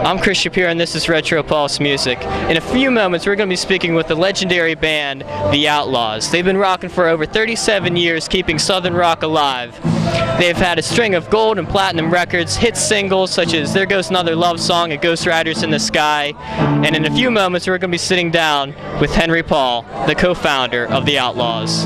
I'm Chris Shapiro and this is Retro Pulse Music. In a few moments we're going to be speaking with the legendary band, The Outlaws. They've been rocking for over 37 years, keeping Southern rock alive. They've had a string of gold and platinum records, hit singles such as There Goes Another Love Song and Ghost Riders in the Sky. And in a few moments we're going to be sitting down with Henry Paul, the co-founder of The Outlaws.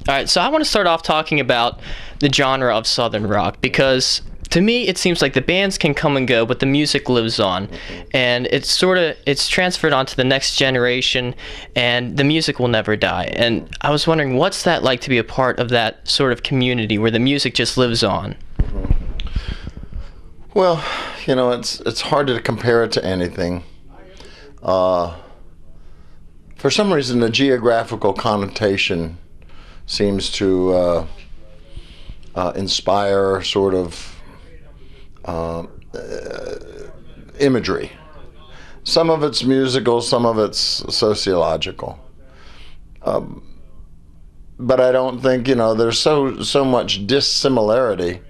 Alright, so I want to start off talking about the genre of Southern rock, because to me it seems like the bands can come and go, but the music lives on, and it's transferred onto the next generation, and the music will never die. And I was wondering, what's that like to be a part of that sort of community where the music just lives on? Well, you know, it's hard to compare it to anything. For some reason, the geographical connotation seems to inspire sort of imagery. Some of it's musical, some of it's sociological. But I don't think, you know, there's so much dissimilarity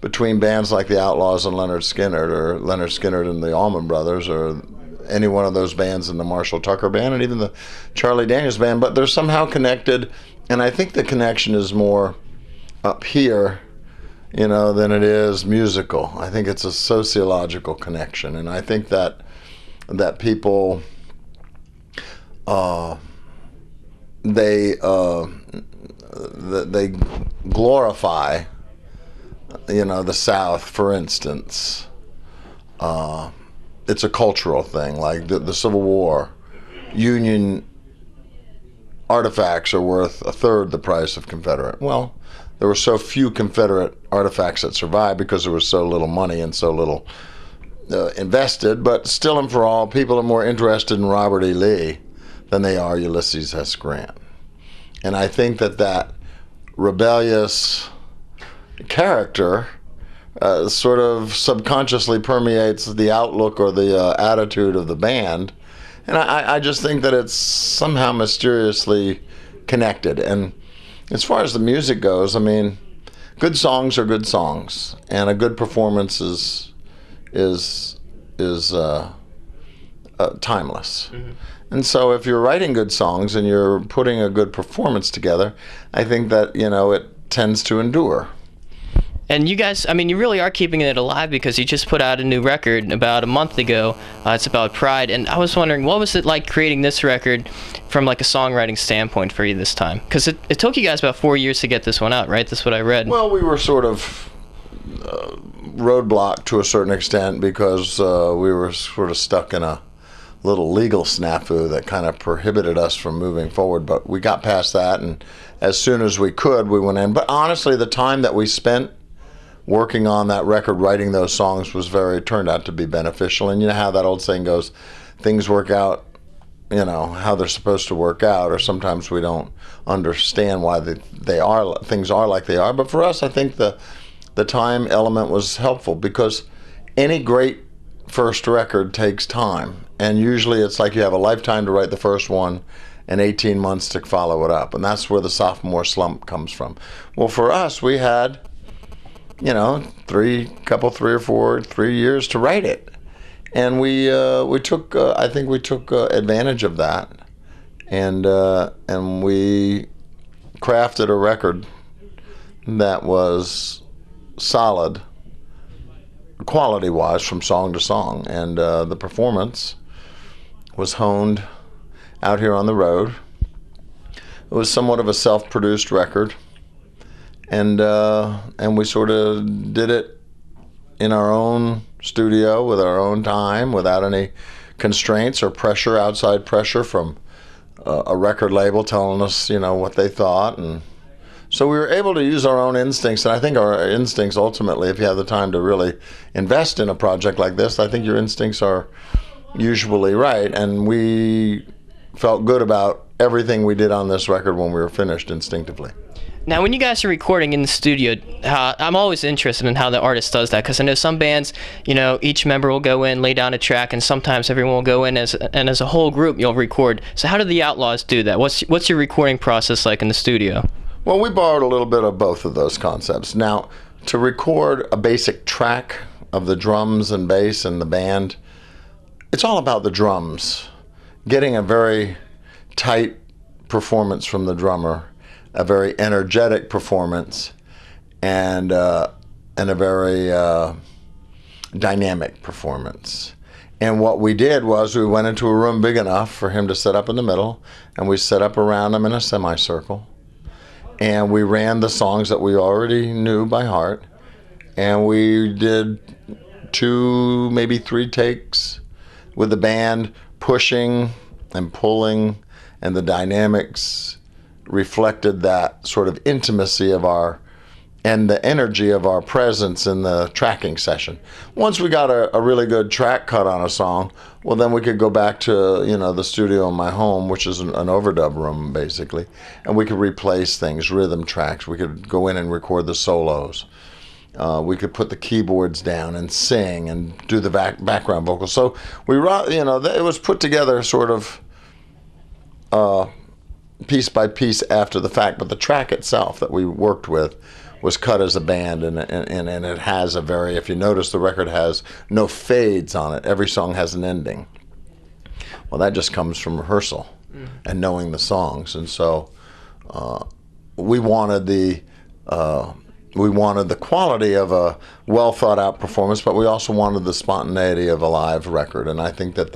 between bands like the Outlaws and Leonard Skinner, or Leonard Skinner and the Allman Brothers, or any one of those bands in the Marshall Tucker Band, and even the Charlie Daniels Band, but they're somehow connected. And I think the connection is more up here, you know, than it is musical. I think it's a sociological connection, and I think that people they glorify, you know, the South, for instance. It's a cultural thing, like the Civil War. Union artifacts are worth a third the price of Confederate. Well, there were so few Confederate artifacts that survived because there was so little money and so little invested, but still and for all, people are more interested in Robert E. Lee than they are Ulysses S. Grant. And I think that rebellious character sort of subconsciously permeates the outlook or the attitude of the band. And I just think that it's somehow mysteriously connected. And as far as the music goes, I mean, good songs are good songs, and a good performance is timeless. Mm-hmm. And so if you're writing good songs and you're putting a good performance together, I think that, you know, it tends to endure. And you guys, I mean, you really are keeping it alive, because you just put out a new record about a month ago. It's about pride. And I was wondering, what was it like creating this record from like a songwriting standpoint for you this time? Because it took you guys about 4 years to get this one out, right? That's what I read. Well, we were sort of roadblocked to a certain extent because we were sort of stuck in a little legal snafu that kind of prohibited us from moving forward. But we got past that, and as soon as we could, we went in. But honestly, the time that we spent working on that record, writing those songs, turned out to be beneficial. And you know how that old saying goes, things work out, you know, how they're supposed to work out, or sometimes we don't understand why things are like they are. But for us, I think the time element was helpful, because any great first record takes time. And usually it's like you have a lifetime to write the first one and 18 months to follow it up. And that's where the sophomore slump comes from. Well, for us, we had, you know, 3 or 4 years to write it, and we took advantage of that, and we crafted a record that was solid, quality-wise, from song to song, and the performance was honed out here on the road. It was somewhat of a self-produced record. And we sort of did it in our own studio with our own time, without any constraints or pressure, outside pressure from a record label telling us, you know, what they thought. And so we were able to use our own instincts. And I think our instincts ultimately, if you have the time to really invest in a project like this, I think your instincts are usually right. And we felt good about everything we did on this record when we were finished instinctively. Now, when you guys are recording in the studio, I'm always interested in how the artist does that, because I know some bands, each member will go in, lay down a track, and sometimes everyone will go in as a whole group you'll record. So how do the Outlaws do that? What's your recording process like in the studio? Well, we borrowed a little bit of both of those concepts. Now, to record a basic track of the drums and bass and the band, it's all about the drums. Getting a very tight performance from the drummer, a very energetic performance, and a very dynamic performance. And what we did was we went into a room big enough for him to sit up in the middle, and we set up around him in a semicircle, and we ran the songs that we already knew by heart, and we did 2, maybe 3 takes with the band pushing and pulling, and the dynamics reflected that sort of intimacy of and the energy of our presence in the tracking session. Once we got a really good track cut on a song, well, then we could go back to the studio in my home, which is an overdub room basically, and we could replace things, rhythm tracks. We could go in and record the solos. We could put the keyboards down and sing and do the background vocals. So it was put together sort of piece by piece after the fact, but the track itself that we worked with was cut as a band, and it has a very, if you notice, the record has no fades on it. Every song has an ending. Well, that just comes from rehearsal and knowing the songs, and so we wanted the quality of a well thought out performance, but we also wanted the spontaneity of a live record, and I think that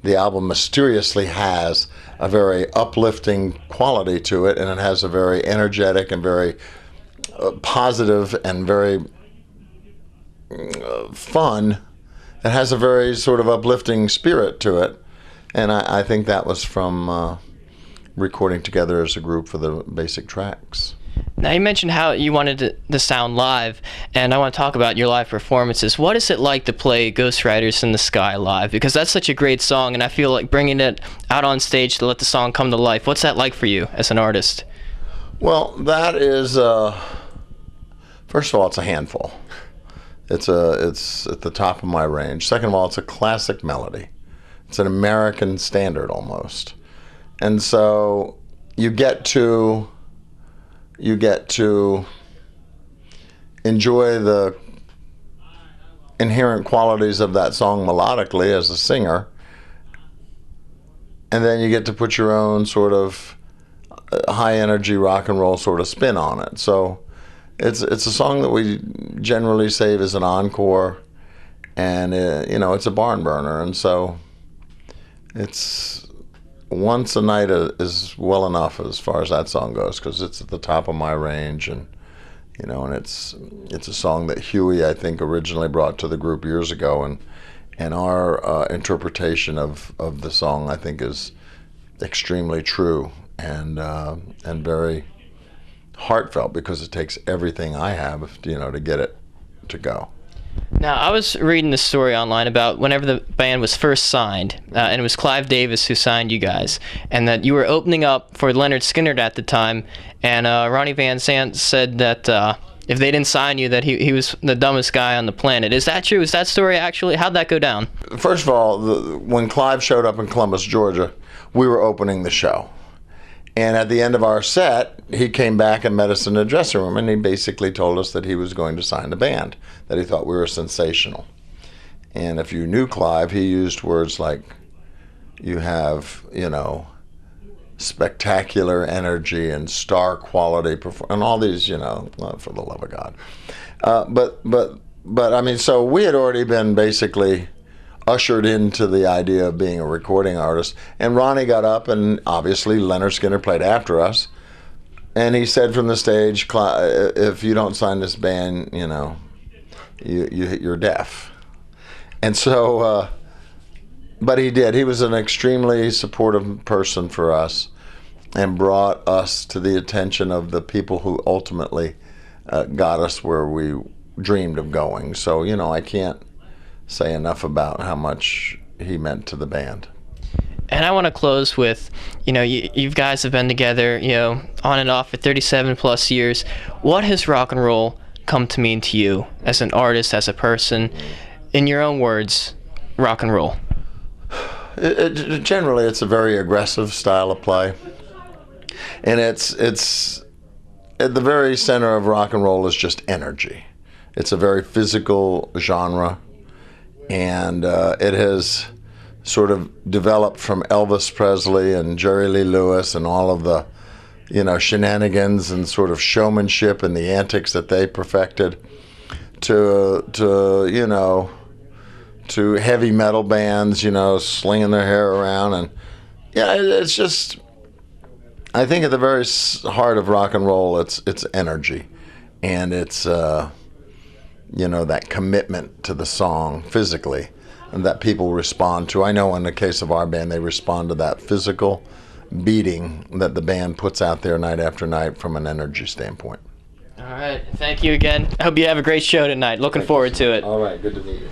the album mysteriously has a very uplifting quality to it, and it has a very energetic and very positive and very fun. It has a very sort of uplifting spirit to it, and I think that was from recording together as a group for the basic tracks. Now, you mentioned how you wanted the sound live, and I want to talk about your live performances. What is it like to play Ghost Riders in the Sky live? Because that's such a great song, and I feel like bringing it out on stage to let the song come to life. What's that like for you as an artist? Well, that is, first of all, it's a handful. It's at the top of my range. Second of all, it's a classic melody. It's an American standard almost. And so you get to enjoy the inherent qualities of that song melodically as a singer, and then you get to put your own sort of high energy rock and roll sort of spin on it. So it's a song that we generally save as an encore, and it's a barn burner, and so it's once a night is well enough as far as that song goes, because it's at the top of my range, and and it's a song that Huey, I think, originally brought to the group years ago, and our interpretation of the song, I think, is extremely true and very heartfelt, because it takes everything I have to get it to go. Now, I was reading the story online about whenever the band was first signed, and it was Clive Davis who signed you guys, and that you were opening up for Leonard Skinner at the time, and Ronnie Van Zant said that if they didn't sign you, that he was the dumbest guy on the planet. Is that true? Is that story actually? How'd that go down? First of all, when Clive showed up in Columbus, Georgia, we were opening the show. And at the end of our set, he came back and met us in the dressing room, and he basically told us that he was going to sign the band, that he thought we were sensational. And if you knew Clive, he used words like, you have, spectacular energy and star quality, and all these, for the love of God. But I mean, so we had already been basically ushered into the idea of being a recording artist. And Ronnie got up, and obviously Leonard Skinner played after us. And he said from the stage, if you don't sign this band, you're deaf. And so, but he did. He was an extremely supportive person for us, and brought us to the attention of the people who ultimately got us where we dreamed of going. So, I can't say enough about how much he meant to the band. And I want to close with, you guys have been together, on and off for 37 plus years. What has rock and roll come to mean to you as an artist, as a person? In your own words, rock and roll. Generally, it's a very aggressive style of play, and it's at the very center of rock and roll is just energy. It's a very physical genre, and it has sort of developed from Elvis Presley and Jerry Lee Lewis and all of the, shenanigans and sort of showmanship and the antics that they perfected to heavy metal bands, slinging their hair around. And it's just, I think at the very heart of rock and roll, it's energy, and it's that commitment to the song physically, and that people respond to. I know in the case of our band, they respond to that physical beating that the band puts out there night after night from an energy standpoint. All right, thank you again. I hope you have a great show tonight. Looking forward to it. All right, good to meet you.